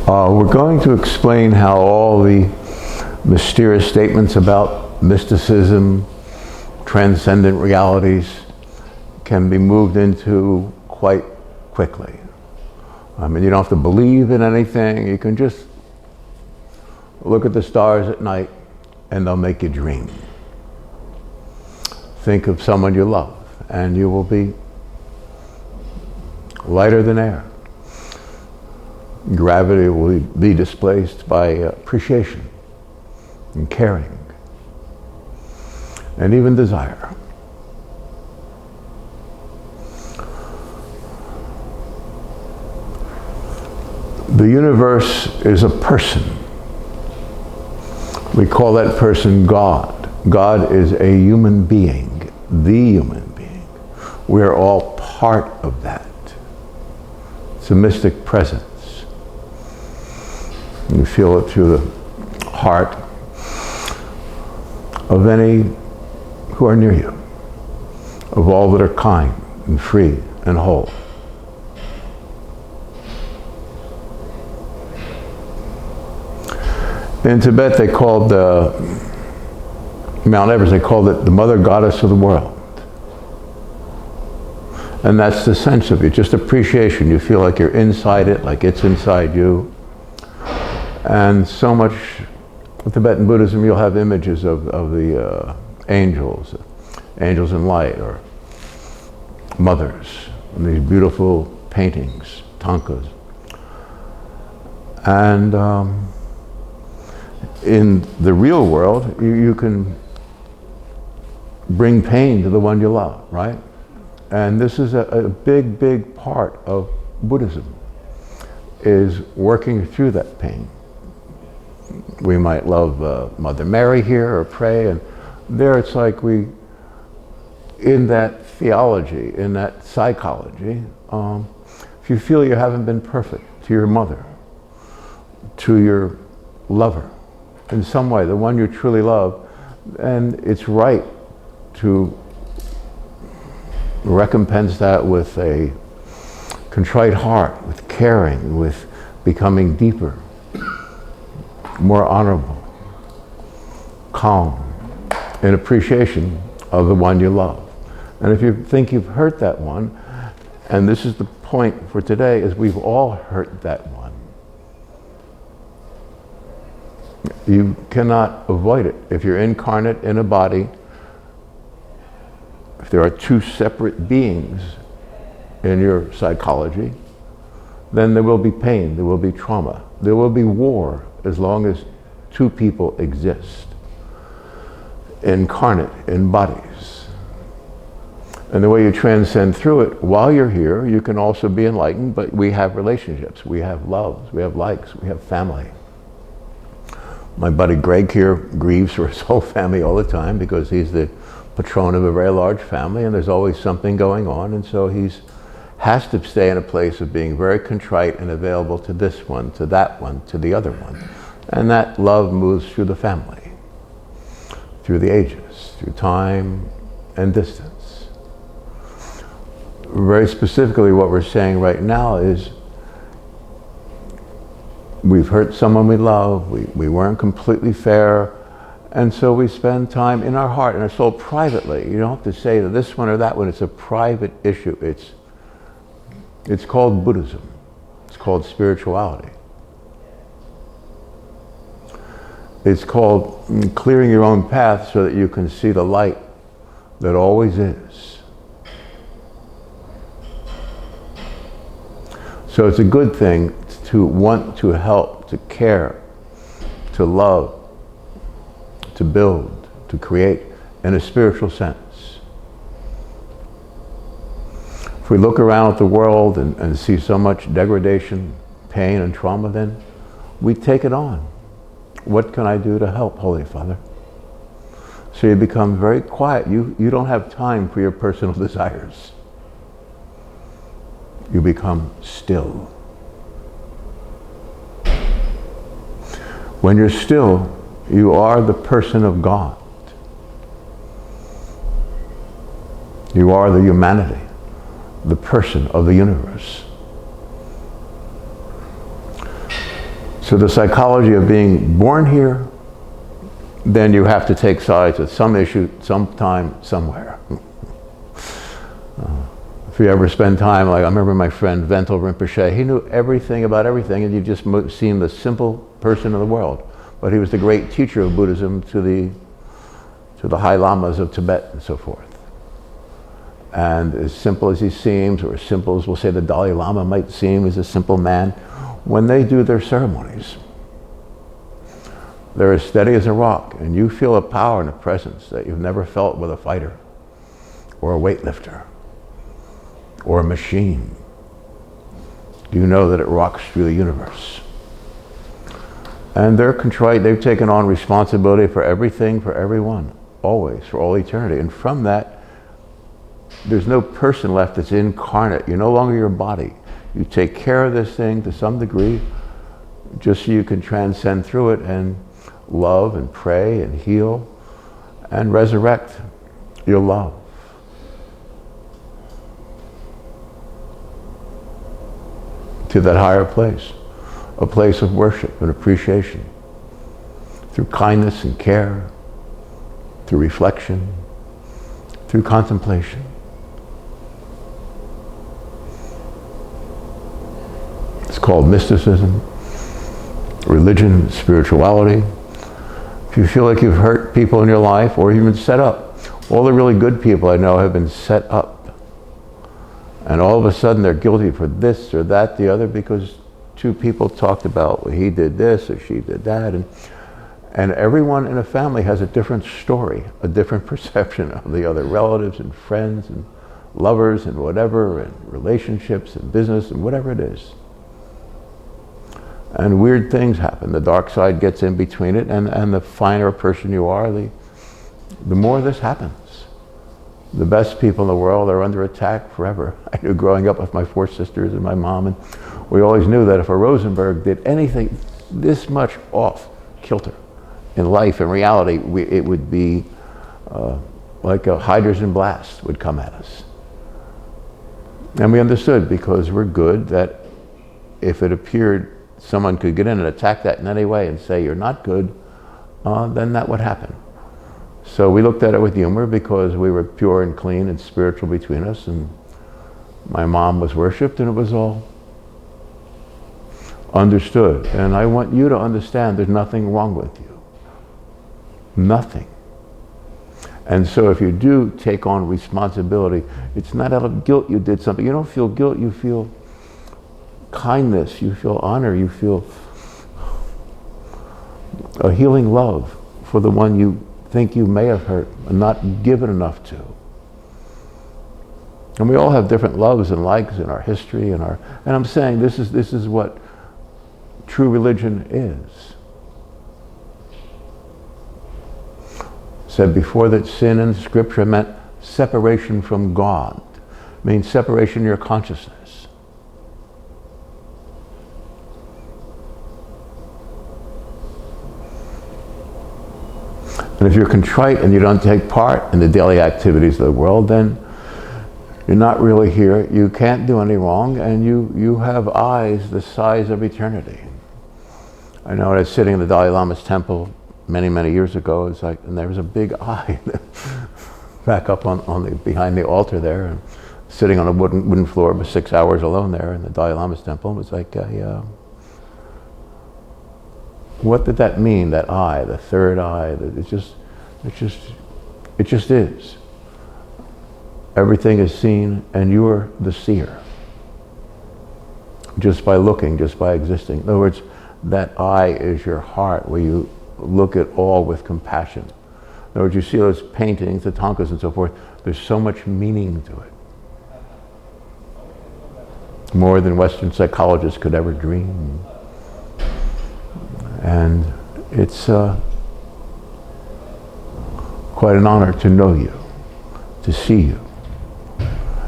We're going to explain how all the mysterious statements about mysticism, transcendent realities, can be moved into quite quickly. I mean, you don't have to believe in anything. You can just look at the stars at night and they'll make you dream. Think of someone you love and you will be lighter than air. Gravity will be displaced by appreciation and caring and even desire. The universe is a person. We call that person God. God is a human being, the human being. We are all part of that. It's a mystic presence. You feel it through the heart of any who are near you, of all that are kind and free and whole. In Tibet, they called Mount Everest, they called it the mother goddess of the world. And that's the sense of it, just appreciation. You feel like you're inside it, like it's inside you. And so much, with Tibetan Buddhism, you'll have images of the angels in light, or mothers, and these beautiful paintings, tankas. And in the real world, you can bring pain to the one you love, right? And this is a big, big part of Buddhism, is working through that pain. We might love Mother Mary here or pray, and there it's like in that theology, in that psychology, if you feel you haven't been perfect to your mother, to your lover, in some way, the one you truly love, and it's right to recompense that with a contrite heart, with caring, with becoming deeper, more honorable, calm, in appreciation of the one you love. And if you think you've hurt that one, and this is the point for today, is we've all hurt that one. You cannot avoid it. If you're incarnate in a body, if there are two separate beings in your psychology, then there will be pain, there will be trauma, there will be war, as long as two people exist, incarnate in bodies. And the way you transcend through it, while you're here, you can also be enlightened, but we have relationships, we have loves, we have likes, we have family. My buddy Greg here grieves for his whole family all the time because he's the patron of a very large family and there's always something going on, and so he has to stay in a place of being very contrite and available to this one, to that one, to the other one. And that love moves through the family, through the ages, through time and distance. Very specifically, what we're saying right now is we've hurt someone we love, we weren't completely fair, and so we spend time in our heart and our soul privately. You don't have to say to this one or that one, it's a private issue. It's called Buddhism. It's called spirituality. It's called clearing your own path so that you can see the light that always is. So it's a good thing to want to help, to care, to love, to build, to create in a spiritual sense. If we look around at the world and see so much degradation, pain and trauma, then we take it on. What can I do to help, Holy Father? So you become very quiet. You don't have time for your personal desires. You become still. When you're still, you are the person of God. You are the humanity, the person of the universe. So the psychology of being born here, then you have to take sides with some issue, sometime, somewhere. If you ever spend time, like I remember my friend Vental Rinpoche, he knew everything about everything, and you just seemed the simple person in the world. But he was the great teacher of Buddhism to the High Lamas of Tibet and so forth. And as simple as he seems, or as simple as we'll say the Dalai Lama might seem as a simple man, when they do their ceremonies, they're as steady as a rock, and you feel a power and a presence that you've never felt with a fighter, or a weightlifter, or a machine. You know that it rocks through the universe. And they're contrite, they've taken on responsibility for everything, for everyone, always, for all eternity. And from that, there's no person left that's incarnate. You're no longer your body. You take care of this thing to some degree, just so you can transcend through it and love and pray and heal and resurrect your love. To that higher place, a place of worship and appreciation, through kindness and care, through reflection, through contemplation. It's called mysticism, religion, spirituality. If you feel like you've hurt people in your life, or you've been set up, all the really good people I know have been set up. And all of a sudden they're guilty for this or that, the other, because two people talked about, well, he did this or she did that. And everyone in a family has a different story, a different perception of the other relatives and friends and lovers and whatever, and relationships and business and whatever it is. And weird things happen. The dark side gets in between it, and the finer a person you are, the more this happens. The best people in the world are under attack forever. I knew growing up with my 4 sisters and my mom, and we always knew that if a Rosenberg did anything this much off kilter in life and reality, it would be like a hydrogen blast would come at us. And we understood, because we're good, that if it appeared someone could get in and attack that in any way and say you're not good, then that would happen. So we looked at it with humor, because we were pure and clean and spiritual between us, and my mom was worshipped, and it was all understood. And I want you to understand there's nothing wrong with you. Nothing. And so if you do take on responsibility, it's not out of guilt you did something. You don't feel guilt, you feel kindness, you feel honor, you feel a healing love for the one you think you may have hurt and not given enough to. And we all have different loves and likes in our history and I'm saying this is what true religion is. Said before that sin in Scripture meant separation from God, means separation in your consciousness. And if you're contrite and you don't take part in the daily activities of the world, then you're not really here, you can't do any wrong, and you have eyes the size of eternity. I know I was sitting in the Dalai Lama's temple many, many years ago, it's like, and there was a big eye back up on the, behind the altar there, and sitting on a wooden floor for 6 hours alone there in the Dalai Lama's temple. It was like, what did that mean, that eye, the third eye? It just is. Everything is seen, and you are the seer. Just by looking, just by existing. In other words, that eye is your heart, where you look at all with compassion. In other words, you see those paintings, the Tonkas and so forth, there's so much meaning to it. More than Western psychologists could ever dream. And it's quite an honor to know you, to see you.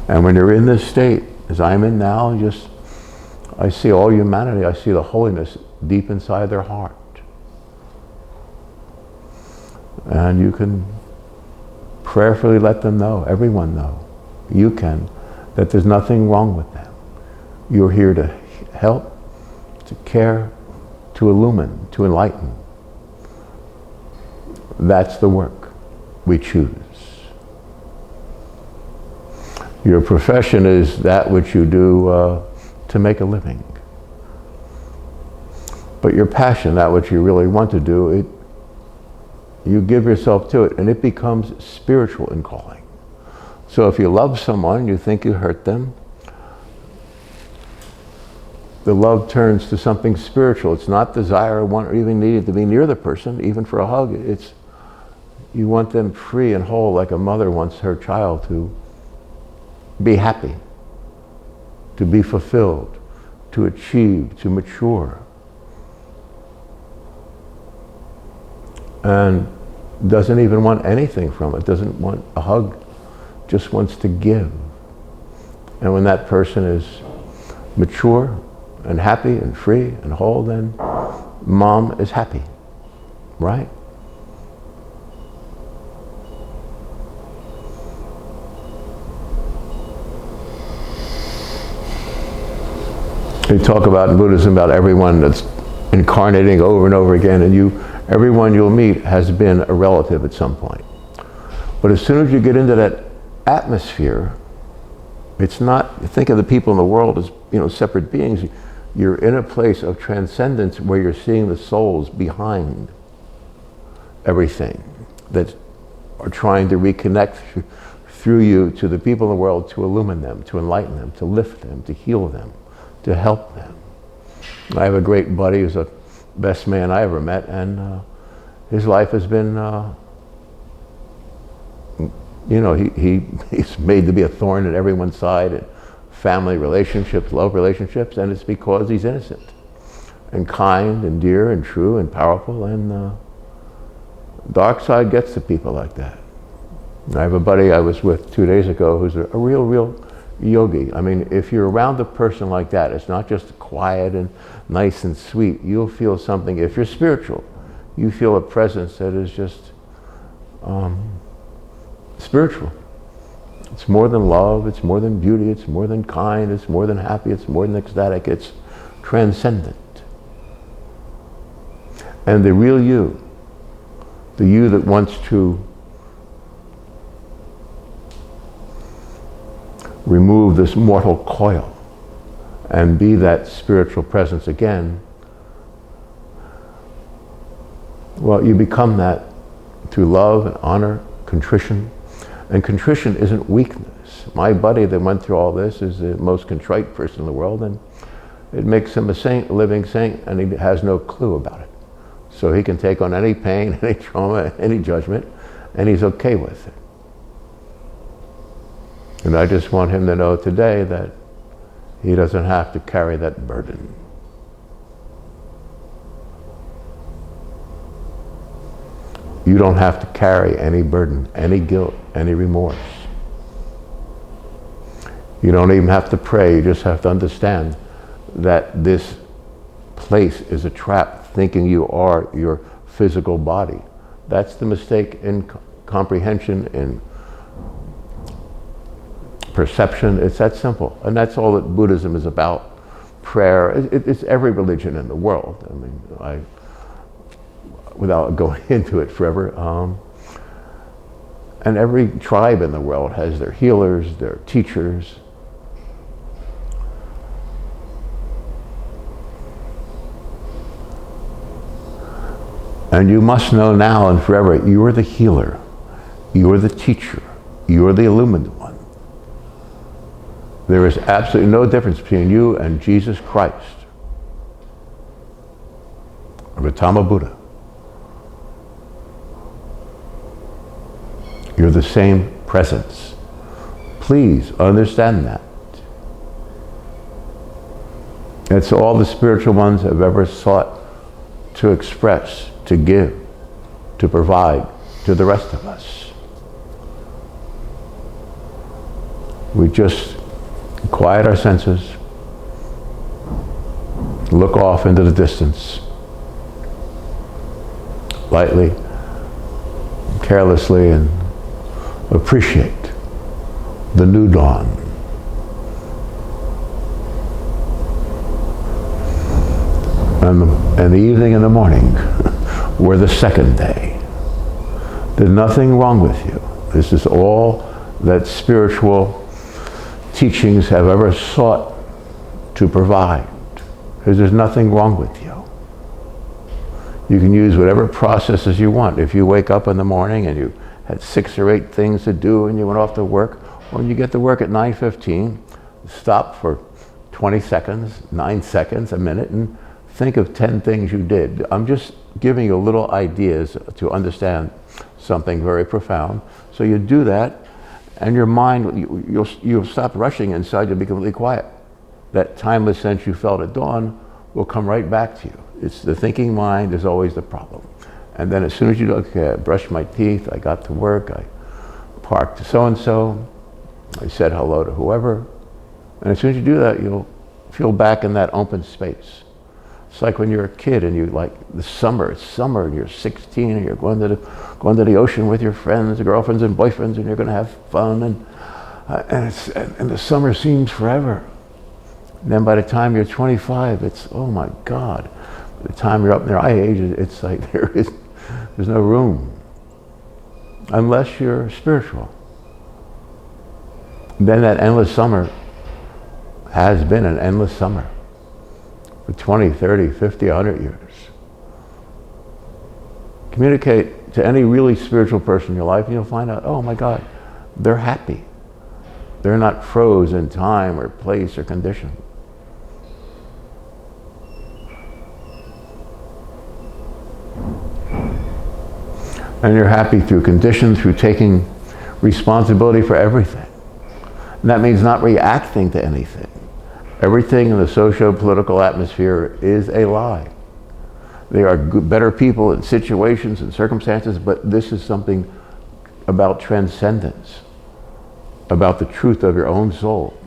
And when you're in this state, as I'm in now, I see all humanity, I see the holiness deep inside their heart. And you can prayerfully let them know, everyone know, you can, that there's nothing wrong with them. You're here to help, to care, to illumine, to enlighten. That's the work we choose. Your profession is that which you do to make a living. But your passion, that which you really want to do, you give yourself to it, and it becomes spiritual in calling. So if you love someone, you think you hurt them, the love turns to something spiritual. It's not desire or want or even needing to be near the person, even for a hug. It's you want them free and whole, like a mother wants her child to be happy, to be fulfilled, to achieve, to mature. And doesn't even want anything from it, doesn't want a hug, just wants to give. And when that person is mature and happy and free and whole, then mom is happy, right? They talk about in Buddhism about everyone that's incarnating over and over again, and everyone you'll meet has been a relative at some point. But as soon as you get into that atmosphere, it's not, think of the people in the world as, separate beings. You're in a place of transcendence where you're seeing the souls behind everything that are trying to reconnect through you to the people in the world, to illumine them, to enlighten them, to lift them, to heal them, to help them. I have a great buddy who's the best man I ever met, and his life has been, he's made to be a thorn in everyone's side, and family relationships, love relationships, and it's because he's innocent and kind and dear and true and powerful, and dark side gets to people like that. I have a buddy I was with 2 days ago who's a real yogi. I mean, if you're around a person like that, it's not just quiet and nice and sweet. You'll feel something. If you're spiritual, you feel a presence that is just spiritual. It's more than love, it's more than beauty, it's more than kind, it's more than happy, it's more than ecstatic, it's transcendent. And the real you, the you that wants to remove this mortal coil and be that spiritual presence again, well, you become that through love and honor, contrition. And contrition isn't weakness. My buddy that went through all this is the most contrite person in the world, and it makes him a saint, a living saint, and he has no clue about it. So he can take on any pain, any trauma, any judgment, and he's okay with it. And I just want him to know today that he doesn't have to carry that burden. You don't have to carry any burden, any guilt, any remorse. You don't even have to pray, you just have to understand that this place is a trap, thinking you are your physical body. That's the mistake in comprehension, in perception. It's that simple. And that's all that Buddhism is about. Prayer, it's every religion in the world. I mean, without going into it forever. And every tribe in the world has their healers, their teachers. And you must know now and forever, you are the healer, you are the teacher, you are the illumined one. There is absolutely no difference between you and Jesus Christ, or Gautama Buddha. You're the same presence. Please understand that. It's all the spiritual ones have ever sought to express, to give, to provide to the rest of us. We just quiet our senses, look off into the distance, lightly, carelessly, and appreciate the new dawn. and the evening and the morning were the second day. There's nothing wrong with you. This is all that spiritual teachings have ever sought to provide. Because there's nothing wrong with you. You can use whatever processes you want. If you wake up in the morning and you had 6 or 8 things to do and you went off to work, when you get to work at 9:15, stop for 20 seconds, 9 seconds, a minute, and think of 10 things you did. I'm just giving you little ideas to understand something very profound. So you do that, and your mind, you'll stop rushing inside, you'll be completely quiet. That timeless sense you felt at dawn will come right back to you. It's the thinking mind is always the problem. And then as soon as you look, okay, I brushed my teeth, I got to work, I parked so-and-so, I said hello to whoever, and as soon as you do that, you'll feel back in that open space. It's like when you're a kid and you like it's summer and you're 16 and you're going to the ocean with your friends, girlfriends and boyfriends, and you're going to have fun, and the summer seems forever. And then by the time you're 25, it's, oh my God. By the time you're up in their eye age, it's like there's no room. Unless you're spiritual. Then that endless summer has been an endless summer for 20, 30, 50, 100 years. Communicate to any really spiritual person in your life and you'll find out, oh my God, they're happy. They're not frozen in time or place or condition. And you're happy through condition, through taking responsibility for everything. And that means not reacting to anything. Everything in the socio-political atmosphere is a lie. There are better people in situations and circumstances, but this is something about transcendence, about the truth of your own soul,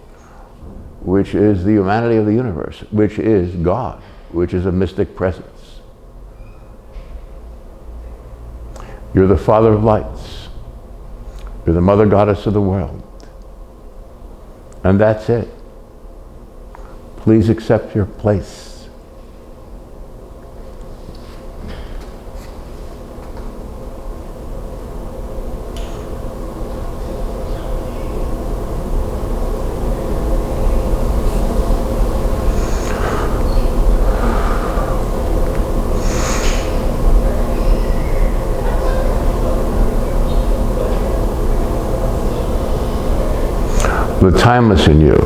which is the humanity of the universe, which is God, which is a mystic presence. You're the Father of lights. You're the Mother Goddess of the world. And that's it. Please accept your place. The timeless in you,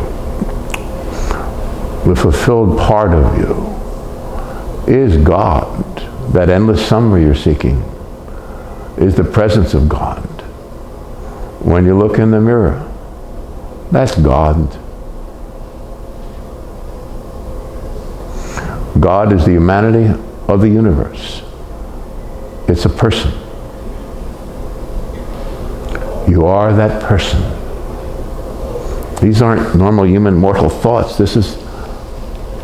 the fulfilled part of you, is God. That endless summer you're seeking is the presence of God. When you look in the mirror, that's God. God is the humanity of the universe. It's a person. You are that person. These aren't normal human mortal thoughts. This is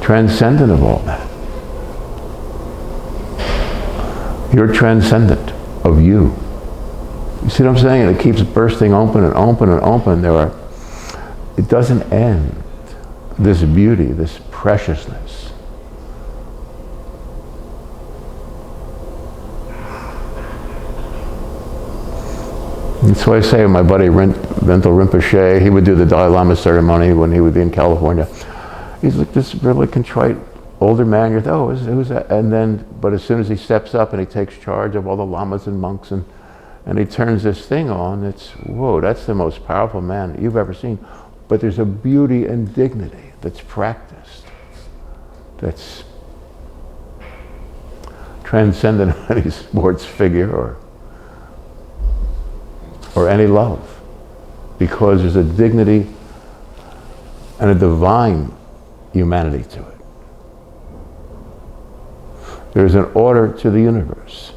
transcendent of all that. You're transcendent of you. You see what I'm saying? It keeps bursting open and open and open. It doesn't end. This beauty, this preciousness. That's why I say my buddy Bento Rinpoche, he would do the Dalai Lama ceremony when he would be in California. He's like this really contrite older man. You thought, oh, who's that? And then, but as soon as he steps up and he takes charge of all the lamas and monks and he turns this thing on, it's, whoa, that's the most powerful man you've ever seen. But there's a beauty and dignity that's practiced, that's transcendent any sports figure or any love, because there's a dignity and a divine humanity to it. There's an order to the universe.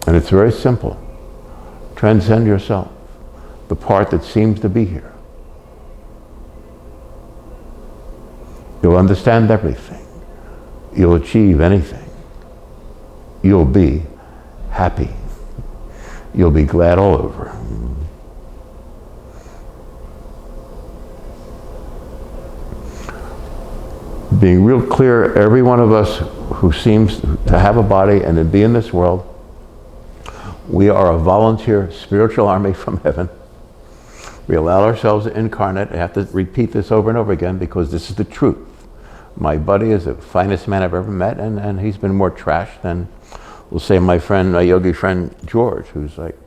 And it's very simple. Transcend yourself, the part that seems to be here. You'll understand everything. You'll achieve anything. You'll be happy. You'll be glad all over. Being real clear, every one of us who seems to have a body and to be in this world, we are a volunteer spiritual army from heaven. We allow ourselves to incarnate. I have to repeat this over and over again because this is the truth. My buddy is the finest man I've ever met, and he's been more trash than, we'll say, my yogi friend George, who's like,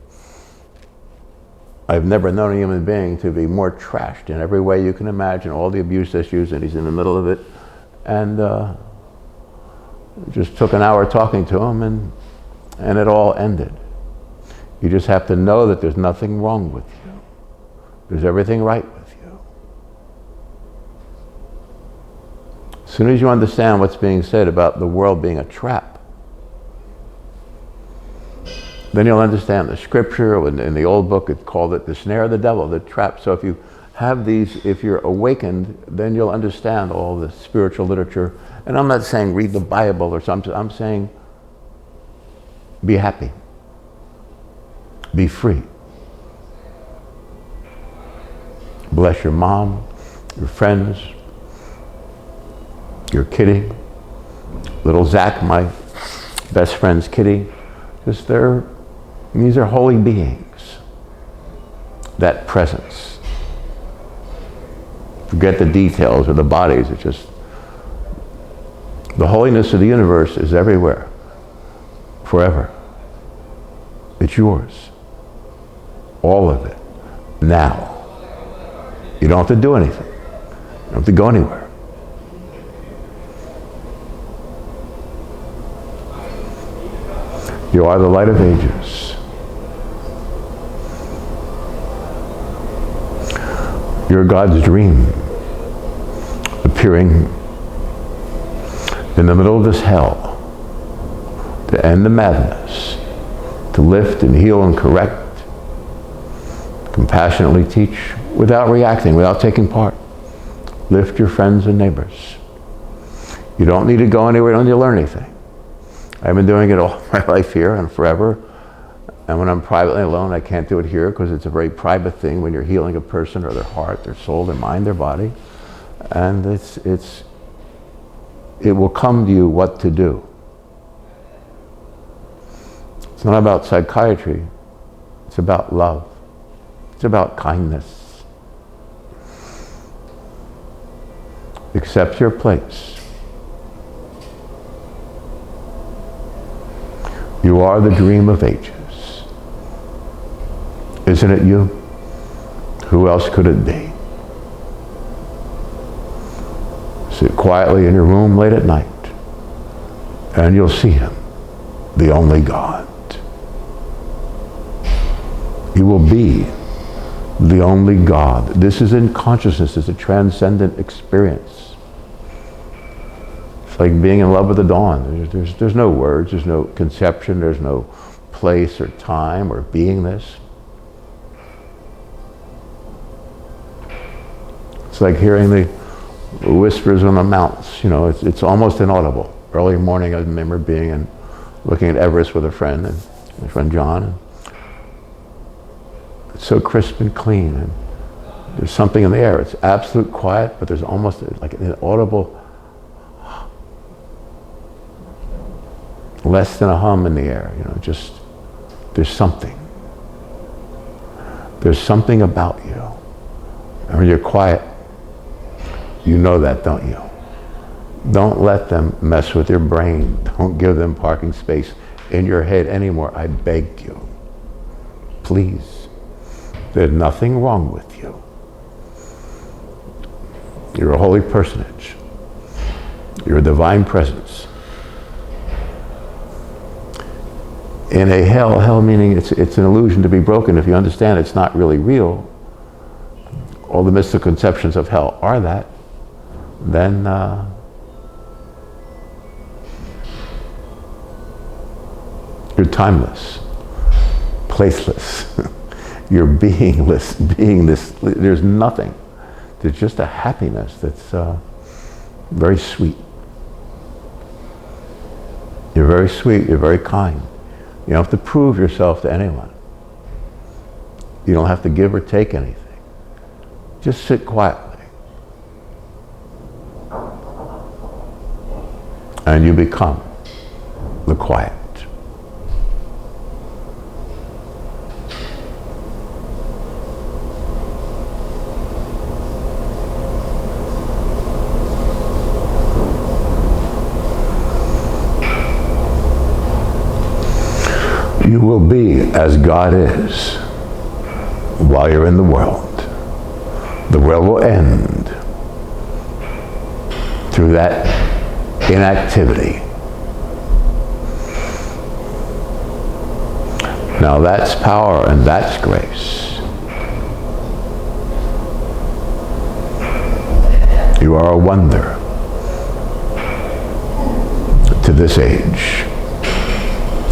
I've never known a human being to be more trashed in every way you can imagine, all the abuse issues, and he's in the middle of it. And just took an hour talking to him, and it all ended. You just have to know that there's nothing wrong with you. There's everything right with you. As soon as you understand what's being said about the world being a trap, then you'll understand the scripture. In the old book, it called it the snare of the devil, the trap. So if you have these, if you're awakened, then you'll understand all the spiritual literature. And I'm not saying read the Bible or something. I'm saying be happy. Be free. Bless your mom, your friends, your kitty. Little Zach, my best friend's kitty. Just these are holy beings. That presence. Forget the details or the bodies. It's just the holiness of the universe is everywhere, forever. It's yours. All of it. Now. You don't have to do anything. You don't have to go anywhere. You are the light of ages. You're God's dream, appearing in the middle of this hell to end the madness, to lift and heal and correct, compassionately teach without reacting, without taking part. Lift your friends and neighbors. You don't need to go anywhere, you don't need to learn anything. I've been doing it all my life here and forever. And when I'm privately alone, I can't do it here because it's a very private thing when you're healing a person or their heart, their soul, their mind, their body. And it will come to you what to do. It's not about psychiatry. It's about love. It's about kindness. Accept your place. You are the dream of ages. Isn't it you? Who else could it be? Sit quietly in your room late at night, and you'll see him, the only God. You will be the only God. This is in consciousness. It's a transcendent experience. It's like being in love with the dawn. There's no words, there's no conception, there's no place or time or beingness. It's like hearing the whispers on the mountains. You know, it's almost inaudible. Early morning, I remember being and looking at Everest with a friend, and my friend John. And it's so crisp and clean, and there's something in the air. It's absolute quiet, but there's almost like an inaudible, less than a hum in the air. You know, just there's something. There's something about you, and when you're quiet, you know that, don't you? Don't let them mess with your brain. Don't give them parking space in your head anymore. I beg you. Please. There's nothing wrong with you. You're a holy personage. You're a divine presence. In a hell meaning it's an illusion to be broken. If you understand it's not really real, all the mystical conceptions of hell are that, then you're timeless, placeless, you're beingless, beingness. There's nothing. There's just a happiness that's very sweet. You're very sweet, you're very kind. You don't have to prove yourself to anyone. You don't have to give or take anything. Just sit quietly. and you become the quiet. You will be as God is while you're in the world. The world will end through that inactivity. Now that's power and that's grace. You are a wonder to this age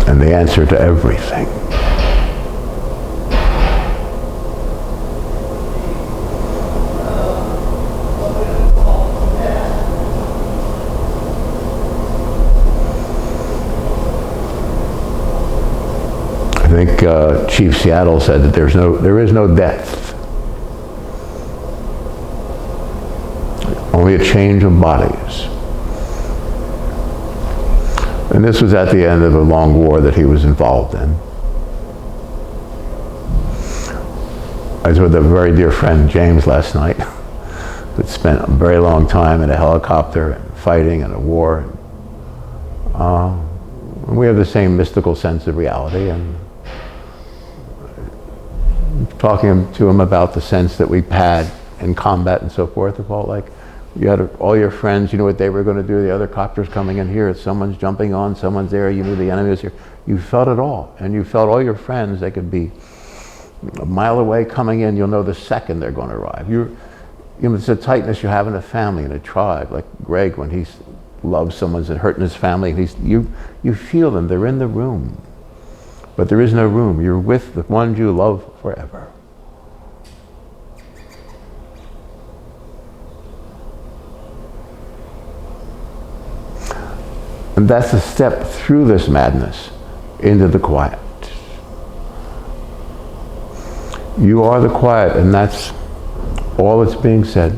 and the answer to everything. I think Chief Seattle said that there is no death, only a change of bodies. And this was at the end of a long war that he was involved in. I was with a very dear friend, James, last night, who'd spent a very long time in a helicopter and fighting in a war. We have the same mystical sense of reality, and talking to him about the sense that we had in combat and so forth, it felt like you had all your friends, you knew what they were going to do, the other copter's coming in here, someone's jumping on, someone's there, you knew the enemy was here. You felt it all, and you felt all your friends. They could be a mile away coming in, you'll know the second they're going to arrive. You know, it's a tightness you have in a family, in a tribe, like Greg when he loves someone's hurting his family, and you feel them, they're in the room. But there is no room, you're with the ones you love forever. And that's a step through this madness into the quiet. You are the quiet, and that's all that's being said.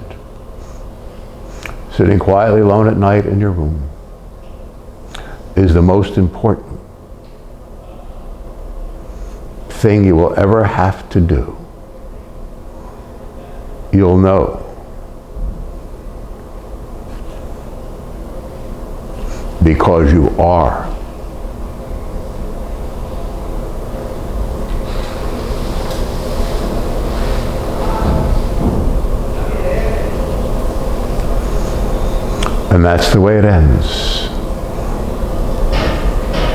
Sitting quietly alone at night in your room is the most important thing you will ever have to do. You'll know because you are. And that's the way it ends.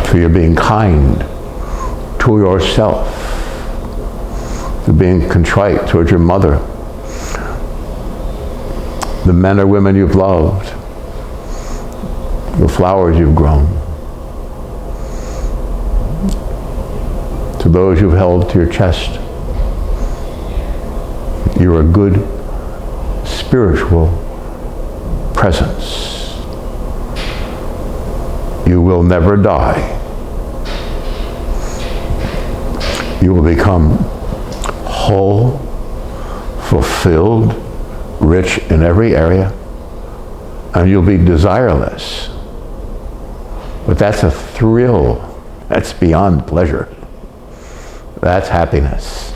So you're being kind to yourself, to being contrite towards your mother, the men or women you've loved, the flowers you've grown, to those you've held to your chest. You're a good spiritual presence. You will never die. You will become whole, fulfilled, rich in every area, and you'll be desireless. But that's a thrill. That's beyond pleasure. That's happiness.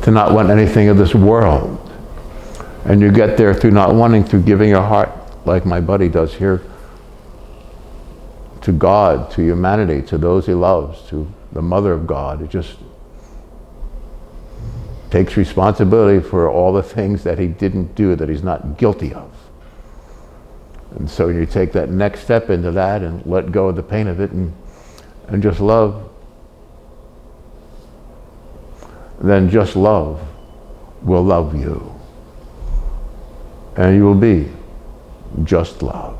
To not want anything of this world. And you get there through not wanting, through giving your heart, like my buddy does here, to God, to humanity, to those he loves, to the Mother of God. It just takes responsibility for all the things that he didn't do, that he's not guilty of. And so you take that next step into that and let go of the pain of it and just love. Then just love will love you. And you will be just love.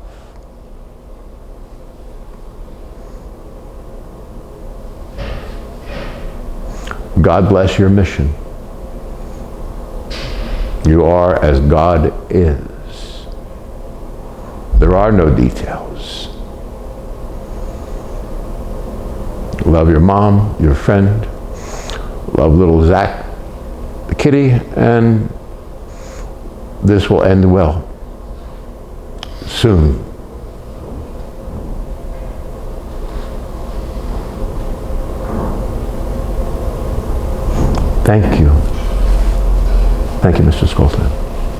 God bless your mission. You are as God is. There are no details. Love your mom, your friend. Love little Zach, the kitty, and this will end well. Soon. Thank you. Thank you, Mr. Skolton.